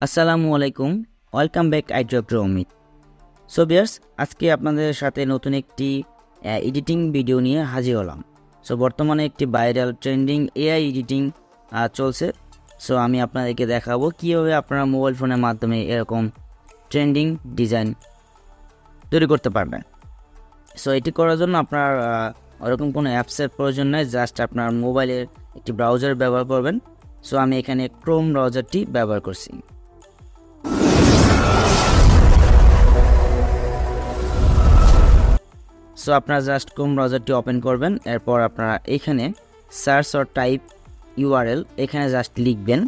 আসসালামু আলাইকুম, welcome back doctor Amit. So viewers, আজকে আপনাদের সাথে নতুন একটি এডিটিং ভিডিও নিয়ে হাজির হলাম। সো বর্তমানে একটি ভাইরাল ট্রেন্ডিং এআই এডিটিং চলছে। সো আমি আপনাদেরকে দেখাবো কীভাবে আপনারা মোবাইল ফোনের মাধ্যমে এরকম ট্রেন্ডিং ডিজাইন তৈরি করতে পারবেন। সো এটি করার জন্য আপনার ওরকম কোনো অ্যাপসের প্রয়োজন নয়, জাস্ট আপনার মোবাইলের একটি ব্রাউজার ব্যবহার করবেন। সো আমি এখানে ক্রোম ব্রাউজারটি ব্যবহার করছি। সো আপনারা জাস্ট ক্রোম ব্রাউজারটি ওপেন করবেন, এরপর আপনারা এখানে সার্চ অর টাইপ ইউআরএল এখানে জাস্ট লিখবেন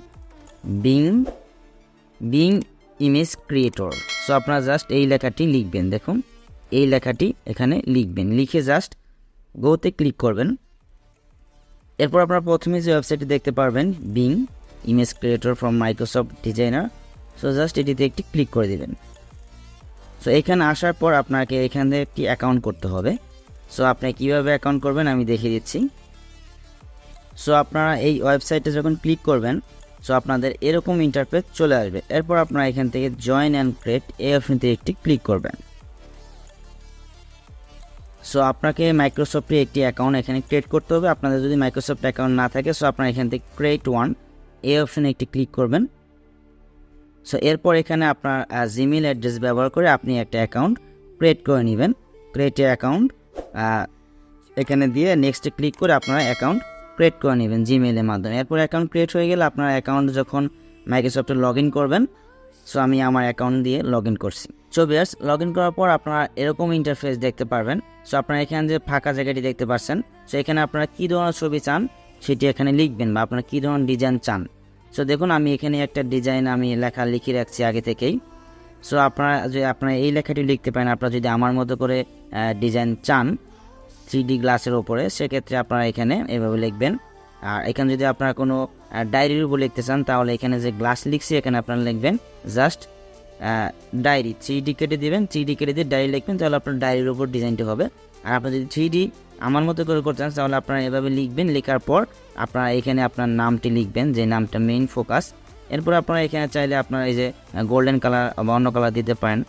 বিং ইমেজ ক্রিয়েটর। সো আপনারা জাস্ট এই লেখাটি লিখবেন, দেখুন এই লেখাটি এখানে লিখবেন, লিখে জাস্ট গোতে ক্লিক করবেন। এরপর আপনারা প্রথমে যে ওয়েবসাইটটি দেখতে পারবেন being image creator from Microsoft designer. So just এটিতে একটি ক্লিক করে দেবেন। সো এখানে আসার পর আপনাকে এখানে একটি অ্যাকাউন্ট করতে হবে। সো আপনি কীভাবে অ্যাকাউন্ট করবেন আমি দেখিয়ে দিচ্ছি। সো আপনারা এই ওয়েবসাইটে যখন ক্লিক করবেন, সো আপনাদের এরকম ইন্টারফেস চলে আসবে। এরপর আপনারা এখান থেকে জয়েন অ্যান্ড ক্রিয়েট এই অপশনতে একটি ক্লিক করবেন। সো আপনাকে মাইক্রোসফটে একটি অ্যাকাউন্ট এখানে ক্রিয়েট করতে হবে। আপনাদের যদি মাইক্রোসফট অ্যাকাউন্ট না থাকে, সো আপনারা এখান থেকে ক্রিয়েট ওয়ান এই অপশনে একটি ক্লিক করবেন। সো এরপর এখানে আপনার জিমেইল অ্যাড্রেস ব্যবহার করে আপনি একটা অ্যাকাউন্ট ক্রিয়েট করে নেবেন। ক্রিয়েট অ্যাকাউন্ট এখানে দিয়ে নেক্সটে ক্লিক করে আপনারা অ্যাকাউন্ট ক্রিয়েট করে নেবেন জিমেইলের মাধ্যমে। এরপর অ্যাকাউন্ট ক্রিয়েট হয়ে গেলে আপনার অ্যাকাউন্ট যখন মাইক্রোসফটে লগ ইন করবেন, সো আমি আমার অ্যাকাউন্ট দিয়ে লগ ইন করছি। সো ভিউয়ার্স, লগ ইন করার পর আপনারা এরকম ইন্টারফেস দেখতে পারবেন। সো আপনারা এখানে যে ফাঁকা জায়গাটি দেখতে পাচ্ছেন, সো এখানে আপনারা কী ধরনের ছবি চান সেটি এখানে লিখবেন বা আপনারা কী ধরনের ডিজাইন চান। সো দেখুন আমি এখানে একটা ডিজাইন আমি লেখা লিখে রাখছি আগে থেকেই। সো আপনারা এই লেখাটি লিখতে পারেন। আপনারা যদি আমার মতো করে ডিজাইন চান 3D গ্লাসের ওপরে, সেক্ষেত্রে আপনারা এখানে এভাবে লিখবেন। আর এখানে যদি আপনারা কোনো ডায়েরির উপর লিখতে চান, তাহলে এখানে যে গ্লাস লিখছি এখানে আপনারা লিখবেন জাস্ট ডায়েরি, 3D কেটে দেবেন, 3D কেটে দিয়ে ডায়েরি লিখবেন, তাহলে আপনার ডায়েরির উপর ডিজাইনটি হবে। আর আপনার যদি 3D আমার মতো করে করতে চান, তাহলে আপনারা এভাবে লিখবেন। লেখার পর আপনারা এখানে আপনার নামটি লিখবেন, যে নামটা মেইন ফোকাস। এরপর আপনারা এখানে চাইলে আপনারা এই যে গোল্ডেন কালার বা অন্য কালার দিতে পারেন।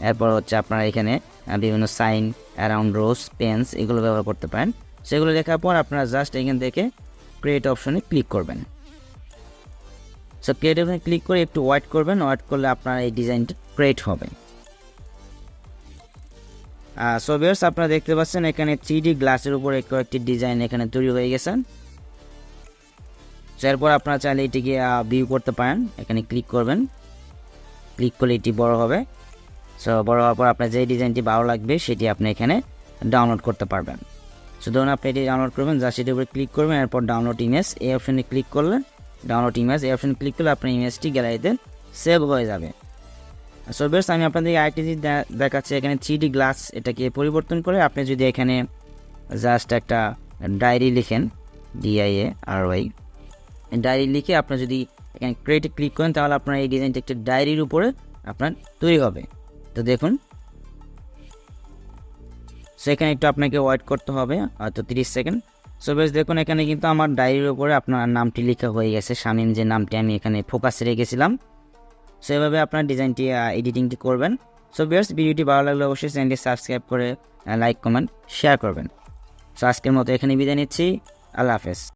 এরপর হচ্ছে আপনারা এখানে বিভিন্ন সাইন, অ্যারাউন্ড রোজ, পেন্স এগুলো ব্যবহার করতে পারেন। সেগুলো লেখার পর আপনারা জাস্ট এখান থেকে ক্রিয়েট অপশনে ক্লিক করবেন। সো ক্রিয়েট অপশনে ক্লিক করে একটু ওয়েট করবেন, ওয়েট করলে আপনার এই ডিজাইনটা ক্রিয়েট হবে। সো ভিউয়ার্স, আপনারা দেখতে পাচ্ছেন এখানে 3D গ্লাসের উপর একটি ডিজাইন এখানে তৈরি হয়ে গেছে। এরপর আপনারা চাইলে এটিকে ভিউ করতে পারেন, এখানে ক্লিক করবেন। ক্লিক করলে এটি বড় হবে। সো বড় হওয়ার পর আপনার যে ডিজাইনটি ভালো লাগবে সেটি আপনি এখানে ডাউনলোড করতে পারবেন। সো ধরুন আপনি এটি ডাউনলোড করবেন, জাস্ট এটির উপরে ক্লিক করবেন। এরপর ডাউনলোড ইমেজ এই অপশনে ক্লিক করলে, ডাউনলোড ইমেজ এই অপশনে ক্লিক করলে আপনার ইমেজটি গ্যালারিতে সেভ হয়ে যাবে। সো ভিউয়ার্স, আমি আপনাদের আরেকটি জিনিস দেখাচ্ছি। এখানে 3D গ্লাস এটাকে পরিবর্তন করে আপনি যদি এখানে জাস্ট একটা ডায়েরি লিখেন, DIARY ডায়েরি লিখে আপনার যদি এখানে ক্রিয়েটে ক্লিক করেন, তাহলে আপনার এই ডিজাইনটা একটা ডায়েরির উপরে আপনার তৈরি হবে। তো দেখুন, সেখানে একটু আপনাকে ওয়েট করতে হবে হয়তো 30 সেকেন্ড। সো বেশ দেখুন, এখানে কিন্তু আমার ডায়েরির উপরে আপনার নামটি লেখা হয়ে গেছে, শামীম যে নামটি আমি এখানে ফোকাসে রেখেছিলাম। সো এভাবে আপনার ডিজাইনটি এডিটিংটি করবেন। সো ভিউয়ার্স, ভিডিওটি ভালো লাগলে অবশ্যই চ্যানেলটি সাবস্ক্রাইব করে লাইক, কমেন্ট, শেয়ার করবেন। সো আজকের মতো এখানে বিদায় নিচ্ছি। আল্লাহ হাফেজ।